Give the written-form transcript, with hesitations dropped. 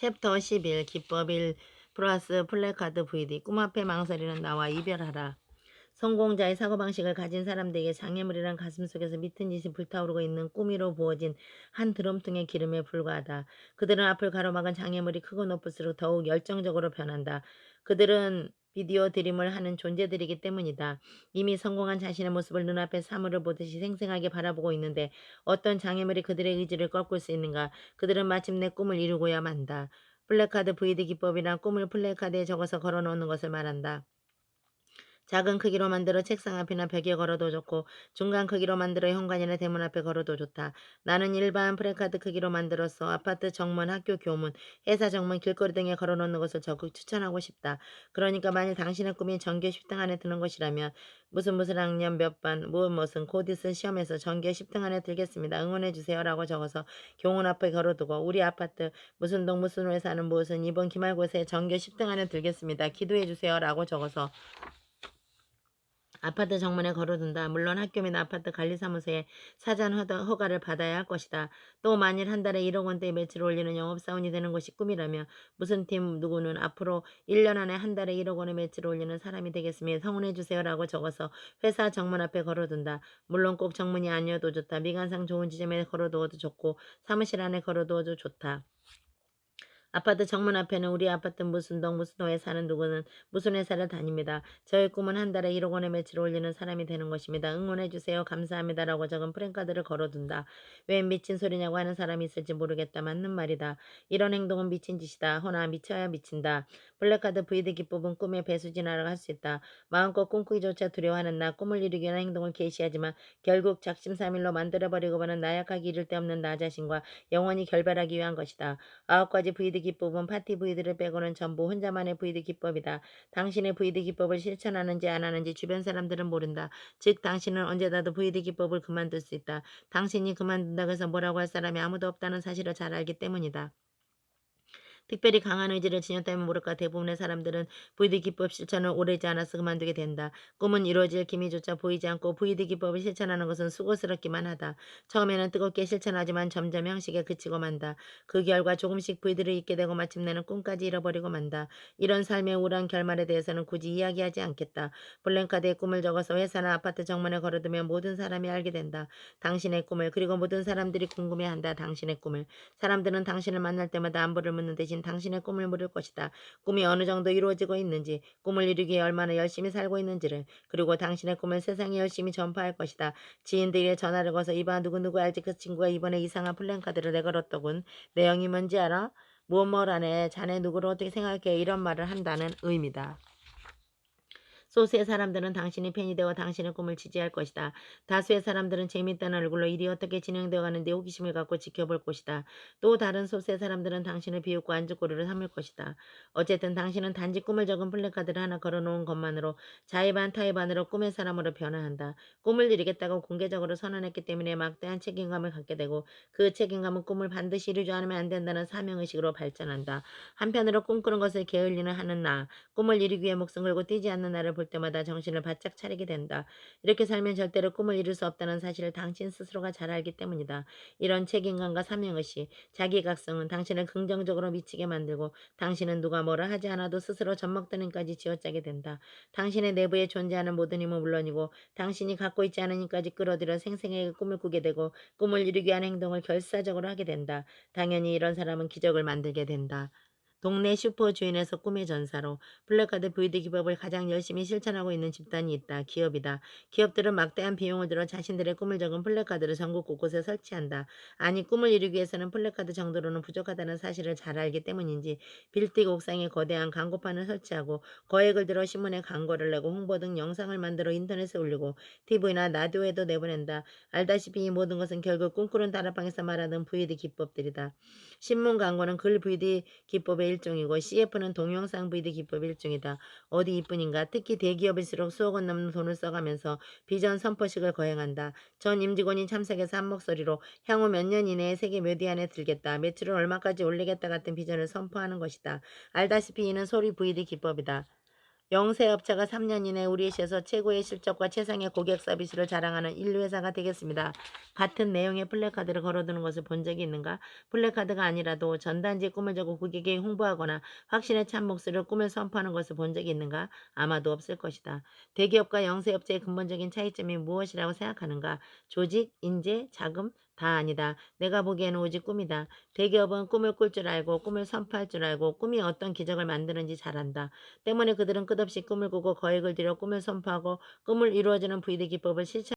챕터 11 기법 1 플러스 플래카드 VD 꿈 앞에 망설이는 나와 이별하라. 성공자의 사고방식을 가진 사람들에게 장애물이란 가슴속에서 미친 듯이 불타오르고 있는 꾸미로 부어진 한 드럼통의 기름에 불과하다. 그들은 앞을 가로막은 장애물이 크고 높을수록 더욱 열정적으로 변한다. 그들은 비디오 드림을 하는 존재들이기 때문이다. 이미 성공한 자신의 모습을 눈앞에 사물을 보듯이 생생하게 바라보고 있는데 어떤 장애물이 그들의 의지를 꺾을 수 있는가. 그들은 마침내 꿈을 이루고야 만다. 플래카드 VD 기법이란 꿈을 플래카드에 적어서 걸어놓는 것을 말한다. 작은 크기로 만들어 책상 앞이나 벽에 걸어도 좋고 중간 크기로 만들어 현관이나 대문 앞에 걸어도 좋다. 나는 일반 프레카드 크기로 만들어서 아파트 정문, 학교 교문, 회사 정문, 길거리 등에 걸어놓는 것을 적극 추천하고 싶다. 그러니까 만일 당신의 꿈이 전교 10등 안에 드는 것이라면 무슨 학년 몇 반 무슨 곧 있을 시험에서 전교 10등 안에 들겠습니다. 응원해주세요 라고 적어서 교문 앞에 걸어두고 우리 아파트 무슨 동 무슨 회사는 무슨 이번 기말고사에 전교 10등 안에 들겠습니다. 기도해주세요 라고 적어서 아파트 정문에 걸어둔다. 물론 학교 및 아파트 관리사무소에 사전 허가를 받아야 할 것이다. 또 만일 한 달에 1억 원대의 매출을 올리는 영업사원이 되는 것이 꿈이라며 무슨 팀 누구는 앞으로 1년 안에 한 달에 1억 원의 매출을 올리는 사람이 되겠으니 성원해주세요 라고 적어서 회사 정문 앞에 걸어둔다. 물론 꼭 정문이 아니어도 좋다. 미관상 좋은 지점에 걸어두어도 좋고 사무실 안에 걸어두어도 좋다. 아파트 정문 앞에는 우리 아파트 무슨 동 무슨 호에 사는 누구는 무슨 회사를 다닙니다. 저의 꿈은 한 달에 1억 원의 매출을 올리는 사람이 되는 것입니다. 응원해주세요. 감사합니다라고 적은 프랭카드를 걸어둔다. 왜 미친 소리냐고 하는 사람이 있을지 모르겠다. 맞는 말이다. 이런 행동은 미친 짓이다. 허나 미쳐야 미친다. 블랙카드 VD 기법은 꿈의 배수진화라고 할 수 있다. 마음껏 꿈꾸기조차 두려워하는 나 꿈을 이루기 위한 행동을 개시하지만 결국 작심삼일로 만들어버리고 보는 나약하기 이를 데 없는 나 자신과 영원히 결별하기 위한 것이다. 9가지 VD 기법은 파티 VD를 빼고는 전부 혼자만의 VD 기법이다. 당신의 VD 기법을 실천하는지 안 하는지 주변 사람들은 모른다. 즉 당신은 언제라도 VD 기법을 그만둘 수 있다. 당신이 그만둔다고 해서 뭐라고 할 사람이 아무도 없다는 사실을 잘 알기 때문이다. 특별히 강한 의지를 지녔다면 모를까 대부분의 사람들은 VD 기법 실천을 오래지 않아서 그만두게 된다. 꿈은 이루어질 기미조차 보이지 않고 VD 기법을 실천하는 것은 수고스럽기만 하다. 처음에는 뜨겁게 실천하지만 점점 형식에 그치고 만다. 그 결과 조금씩 VD를 잊게 되고 마침내는 꿈까지 잃어버리고 만다. 이런 삶의 우울한 결말에 대해서는 굳이 이야기하지 않겠다. 블랭카드에 꿈을 적어서 회사나 아파트 정문에 걸어두면 모든 사람이 알게 된다. 당신의 꿈을 그리고 모든 사람들이 궁금해한다. 당신의 꿈을. 사람들은 당신을 만날 때마다 안부를 묻는 대신 당신의 꿈을 물을 것이다. 꿈이 어느 정도 이루어지고 있는지, 꿈을 이루기 위해 얼마나 열심히 살고 있는지를, 그리고 당신의 꿈을 세상에 열심히 전파할 것이다. 지인들에게 전화를 걸어서 이봐 누구누구 알지 그 친구가 이번에 이상한 플랜카드를 내걸었더군. 내용이 뭔지 알아? 무엇 하네 자네 누구를 어떻게 생각해 이런 말을 한다는 의미다. 소수의 사람들은 당신이 팬이 되어 당신의 꿈을 지지할 것이다. 다수의 사람들은 재미있다는 얼굴로 일이 어떻게 진행되어 가는지 호기심을 갖고 지켜볼 것이다. 또 다른 소수의 사람들은 당신을 비웃고 안주거리를 삼을 것이다. 어쨌든 당신은 단지 꿈을 적은 플래카드를 하나 걸어놓은 것만으로 자의 반 타의 반으로 꿈의 사람으로 변화한다. 꿈을 이루겠다고 공개적으로 선언했기 때문에 막대한 책임감을 갖게 되고 그 책임감은 꿈을 반드시 이루지 않으면 안 된다는 사명의식으로 발전한다. 한편으로 꿈꾸는 것을 게을리는 하는 나, 꿈을 이루기 위해 목숨 걸고 뛰지 않는 나를 볼 때마다 정신을 바짝 차리게 된다. 이렇게 살면 절대로 꿈을 이룰 수 없다는 사실을 당신 스스로가 잘 알기 때문이다. 이런 책임감과 사명의식, 자기각성은 당신을 긍정적으로 미치게 만들고 당신은 누가 뭐라 하지 않아도 스스로 젖먹던 힘까지 쥐어짜게 된다. 당신의 내부에 존재하는 모든 힘은 물론이고 당신이 갖고 있지 않은 힘까지 끌어들여 생생하게 꿈을 꾸게 되고 꿈을 이루기 위한 행동을 결사적으로 하게 된다. 당연히 이런 사람은 기적을 만들게 된다. 동네 슈퍼 주인에서 꿈의 전사로 플래카드 VD 기법을 가장 열심히 실천하고 있는 집단이 있다. 기업이다. 기업들은 막대한 비용을 들여 자신들의 꿈을 적은 플래카드를 전국 곳곳에 설치한다. 아니 꿈을 이루기 위해서는 플래카드 정도로는 부족하다는 사실을 잘 알기 때문인지 빌딩 옥상에 거대한 광고판을 설치하고 거액을 들여 신문에 광고를 내고 홍보 등 영상을 만들어 인터넷에 올리고 TV나 라디오에도 내보낸다. 알다시피 이 모든 것은 결국 꿈꾸는 다락방에서 말하는 VD 기법들이다. 신문 광고는 글 VD 기법의 일종이고 CF는 동영상 VD 기법의 일종이다. 어디 이뿐인가? 특히 대기업일수록 수억 원 넘는 돈을 써가면서 비전 선포식을 거행한다. 전 임직원이 참석해서 한 목소리로 향후 몇 년 이내에 세계 몇 위 안에 들겠다. 매출을 얼마까지 올리겠다 같은 비전을 선포하는 것이다. 알다시피 이는 소리 VD 기법이다. 영세업체가 3년 이내 우리 시에서 최고의 실적과 최상의 고객 서비스를 자랑하는 인류 회사가 되겠습니다. 같은 내용의 플래카드를 걸어두는 것을 본 적이 있는가? 플래카드가 아니라도 전단지에 꿈을 적고 고객에게 홍보하거나 확신에 찬 목소리로 꿈을 선포하는 것을 본 적이 있는가? 아마도 없을 것이다. 대기업과 영세업체의 근본적인 차이점이 무엇이라고 생각하는가? 조직, 인재, 자금? 다 아니다. 내가 보기에는 오직 꿈이다. 대기업은 꿈을 꿀 줄 알고 꿈을 선포할 줄 알고 꿈이 어떤 기적을 만드는지 잘 안다. 때문에 그들은 끝없이 꿈을 꾸고 거액을 들여 꿈을 선포하고 꿈을 이루어지는 부의대 기법을 실천